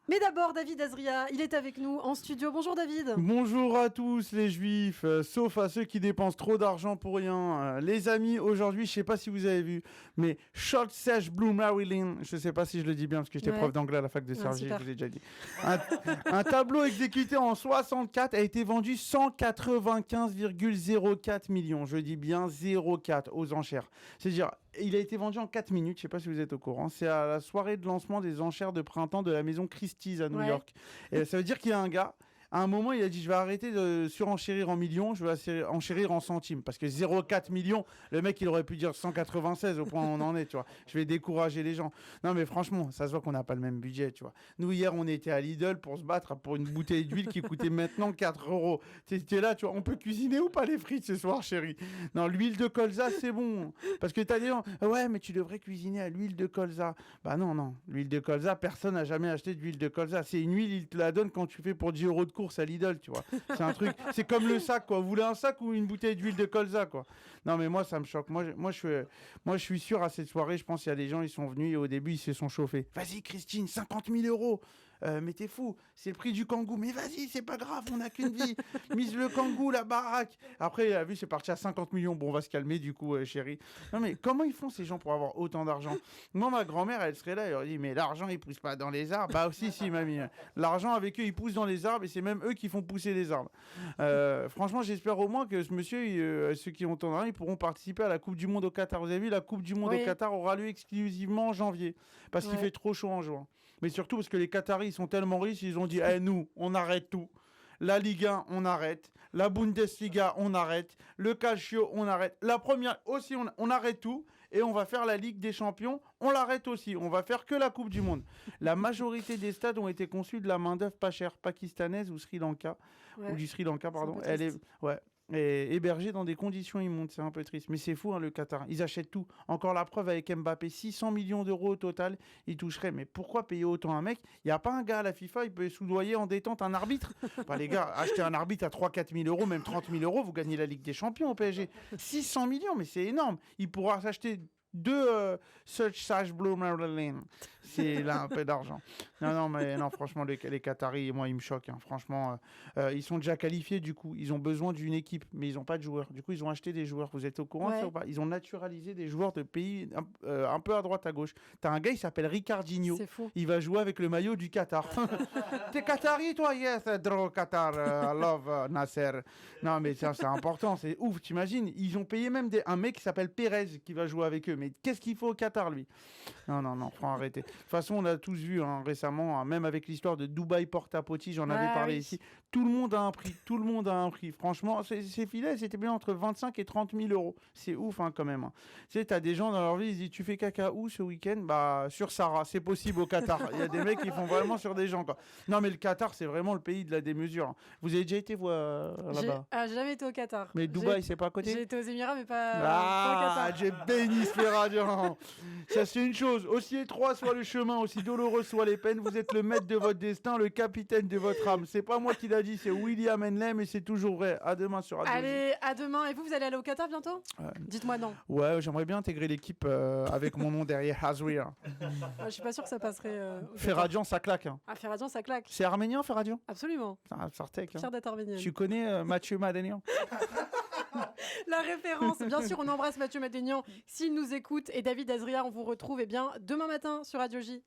Mais d'abord, David Azria, il est avec nous en studio. Bonjour David. Bonjour à tous les juifs, sauf à ceux qui dépensent trop d'argent pour rien. Les amis, aujourd'hui, je sais pas si vous avez vu, mais Short Sage Blue Marilyn, je sais pas si je le dis bien parce que j'étais prof d'anglais à la fac de Cergy, je vous ai déjà dit. Un tableau exécuté en 64 a été vendu 195,04 millions, je dis bien 0,4 aux enchères. C'est-à-dire, il a été vendu en 4 minutes, je sais pas si vous êtes au courant. C'est à la soirée de lancement des enchères de printemps de la maison Christie's à New York. Et ça veut dire qu'il y a un gars, à un moment, il a dit je vais arrêter de surenchérir en millions, je vais enchérir en centimes. Parce que 0,4 millions, le mec, il aurait pu dire 196 au point où on en est, tu vois. Je vais décourager les gens. Non, mais franchement, ça se voit qu'on n'a pas le même budget, tu vois. Nous, hier, on était à Lidl pour se battre pour une bouteille d'huile qui coûtait maintenant 4 euros. T'es là, tu vois, on peut cuisiner ou pas les frites ce soir, chérie? Non, l'huile de colza, c'est bon. Parce que t'as des gens, ouais, mais tu devrais cuisiner à l'huile de colza. Bah non, l'huile de colza, personne n'a jamais acheté d'huile de colza. C'est une huile, il te la donne quand tu fais pour 10 euros de course à Lidl, tu vois. C'est un truc, c'est comme le sac, quoi. Vous voulez un sac ou une bouteille d'huile de colza, quoi. Non, mais moi, ça me choque. Moi, je suis sûr à cette soirée, je pense qu'il y a des gens, ils sont venus et au début, ils se sont chauffés. Vas-y, Christine, 50 000 euros. Mais t'es fou, c'est le prix du kangou. Mais vas-y, c'est pas grave, on n'a qu'une vie. Mise le kangou, la baraque. Après, la vue, c'est parti à 50 millions. Bon, on va se calmer, du coup, chérie. Non, mais comment ils font, ces gens, pour avoir autant d'argent? Moi, ma grand-mère, elle serait là, elle aurait dit, mais l'argent, il pousse pas dans les arbres. Bah, aussi, si, mamie. L'argent, avec eux, il pousse dans les arbres et c'est même eux qui font pousser les arbres. Franchement, j'espère au moins que ce monsieur, ceux qui ont autant d'argent, ils pourront participer à la Coupe du Monde au Qatar. Vous avez vu, la Coupe du Monde au Qatar aura lieu exclusivement en janvier. Parce qu'il fait trop chaud en juin. Mais surtout parce que les Qataris, ils sont tellement riches, ils ont dit, nous, on arrête tout. La Ligue 1, on arrête. La Bundesliga, on arrête. Le Calcio, on arrête. La première aussi, on arrête tout. Et on va faire la Ligue des Champions. On l'arrête aussi. On va faire que la Coupe du Monde. La majorité des stades ont été conçus de la main-d'œuvre pas chère, pakistanaise ou Sri Lanka. Ou du Sri Lanka, pardon. Elle est, et hébergée dans des conditions immondes. C'est un peu triste. Mais c'est fou, le Qatar. Ils achètent tout. Encore la preuve avec Mbappé. 600 millions d'euros au total. Ils toucheraient. Mais pourquoi payer autant un mec? Il n'y a pas un gars à la FIFA, il peut soudoyer en détente un arbitre. Bah, les gars, acheter un arbitre à 3-4 000 euros, même 30 000 euros, vous gagnez la Ligue des Champions au PSG. 600 millions, mais c'est énorme. Il pourra s'acheter 2 Such Sage Blue Marilyn. C'est là un peu d'argent. Non, mais non, franchement, les Qataris, moi, ils me choquent. Franchement, ils sont déjà qualifiés, du coup. Ils ont besoin d'une équipe, mais ils n'ont pas de joueurs. Du coup, ils ont acheté des joueurs. Vous êtes au courant de ça ou pas? Ils ont naturalisé des joueurs de pays un peu à droite, à gauche. T'as un gars, il s'appelle Ricardinho. C'est fou. Il va jouer avec le maillot du Qatar. T'es Qatari, toi? Yes, draw Qatar. I love Nasser. Non, mais ça, c'est important. C'est ouf. T'imagines? Ils ont payé même un mec qui s'appelle Pérez qui va jouer avec eux. Mais qu'est-ce qu'il faut au Qatar, lui? Non, faut arrêter. De toute façon, on a tous vu récemment, même avec l'histoire de Dubaï Porta-Potty, j'en avais parlé ici. Tout le monde a un prix. Franchement, ces filets, c'était bien entre 25 et 30 000 euros. C'est ouf, quand même. Tu sais, t'as des gens dans leur vie, ils disent, tu fais caca où ce week-end? Bah, sur Sarah. C'est possible au Qatar. Il y a des mecs qui font vraiment sur des gens, quoi. Non, mais le Qatar, c'est vraiment le pays de la démesure. Vous avez déjà été, vous, là-bas? J'ai jamais été au Qatar. Mais Dubaï, c'est pas à côté? J'ai été aux Émirats, mais pas au Qatar. J'ai béni Sphéradian. Ça, c'est une chose. Aussi étroit soit le chemin, aussi douloureux soient les peines, vous êtes le maître de votre destin, le capitaine de votre âme. C'est pas moi qui l'a dit, c'est William Henley, et c'est toujours vrai. À demain sur Radio. Allez, à demain. Et vous allez aller au Qatar bientôt? Dites-moi non. Ouais, j'aimerais bien intégrer l'équipe avec mon nom derrière, Hazria. Je suis pas sûr que ça passerait. Ferradian, ça claque. Ferradian, ça claque. C'est arménien, Ferradian? Absolument. Sartek. Fier d'être arménienne. Tu connais Mathieu Madanian? La référence, bien sûr, on embrasse Mathieu Madénian s'il nous écoute, et David Azria, on vous retrouve demain matin sur Radio J.